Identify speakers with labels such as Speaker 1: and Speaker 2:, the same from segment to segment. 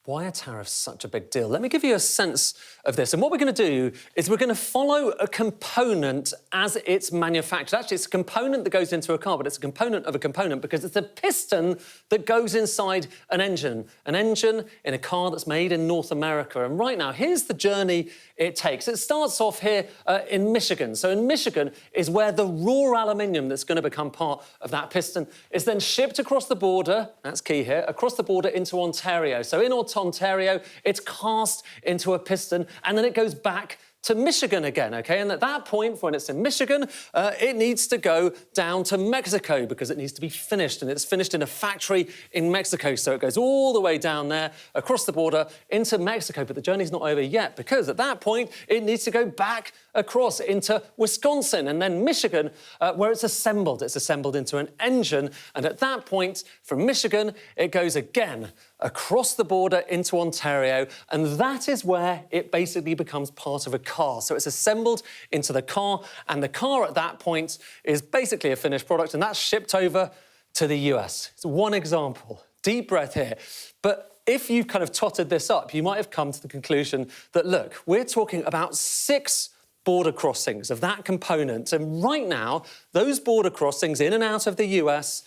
Speaker 1: Why are tariffs such a big deal? Let me give you a sense of this. And what we're going to do is we're going to follow a component as it's manufactured. Actually, it's a component that goes into a car, but it's a component of a component because it's a piston that goes inside an engine in a car that's made in North America. And right now, here's the journey it takes. It starts off here in Michigan. So in Michigan is where the raw aluminium that's going to become part of that piston is then shipped across the border, that's key here, across the border into Ontario. So in Ontario, it's cast into a piston, and then it goes back to Michigan again, OK? And at that point, when it's in Michigan, it needs to go down to Mexico because it needs to be finished, and it's finished in a factory in Mexico. So it goes all the way down there, across the border, into Mexico. But the journey's not over yet because at that point, it needs to go back across into Wisconsin and then Michigan, where it's assembled. It's assembled into an engine. And at that point, from Michigan, it goes again across the border into Ontario. And that is where it basically becomes part of a car. So it's assembled into the car, and the car at that point is basically a finished product, and that's shipped over to the US. It's one example. Deep breath here. But if you kind of totted this up, you might have come to the conclusion that, look, we're talking about 6 border crossings of that component. And right now, those border crossings in and out of the US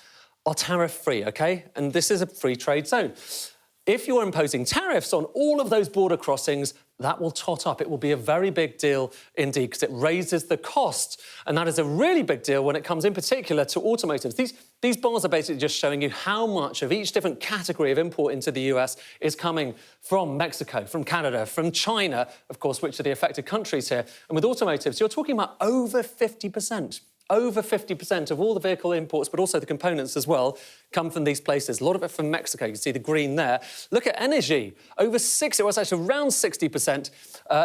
Speaker 1: are tariff-free, OK? And this is a free trade zone. If you're imposing tariffs on all of those border crossings, that will tot up. It will be a very big deal indeed because it raises the cost. And that is a really big deal when it comes in particular to automotives. These bars are basically just showing you how much of each different category of import into the US is coming from Mexico, from Canada, from China, of course, which are the affected countries here. And with automotives, you're talking about over 50%. Over 50% of all the vehicle imports, but also the components as well, come from these places. A lot of it from Mexico. You can see the green there. Look at energy. Over 60, well, it's actually around 60%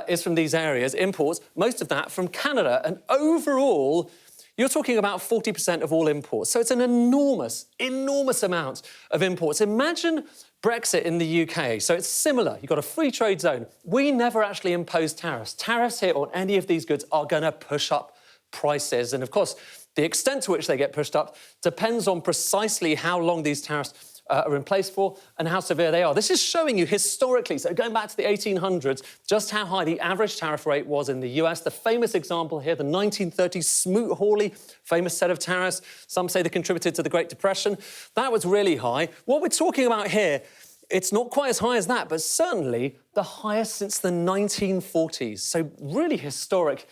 Speaker 1: is from these areas, imports, most of that from Canada. And overall, you're talking about 40% of all imports. So it's an enormous, enormous amount of imports. Imagine Brexit in the UK. So it's similar. You've got a free trade zone. We never actually impose tariffs. Tariffs here on any of these goods are going to push up prices. And of course, the extent to which they get pushed up depends on precisely how long these tariffs are in place for and how severe they are. This is showing you historically, so going back to the 1800s, just how high the average tariff rate was in the US. The famous example here, the 1930s Smoot-Hawley, famous set of tariffs. Some say they contributed to the Great Depression. That was really high. What we're talking about here, it's not quite as high as that, but certainly the highest since the 1940s. So really historic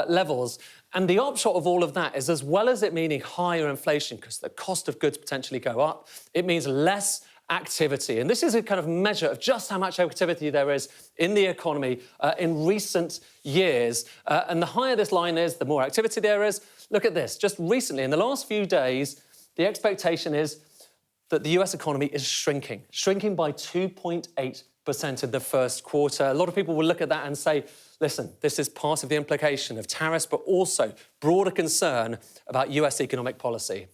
Speaker 1: levels. And the upshot of all of that is, as well as it meaning higher inflation, because the cost of goods potentially go up, it means less activity. And this is a kind of measure of just how much activity there is in the economy in recent years. And the higher this line is, the more activity there is. Look at this. Just recently, in the last few days, the expectation is that the US economy is shrinking by 2.8% in the first quarter. A lot of people will look at that and say, listen, this is part of the implication of tariffs, but also broader concern about US economic policy.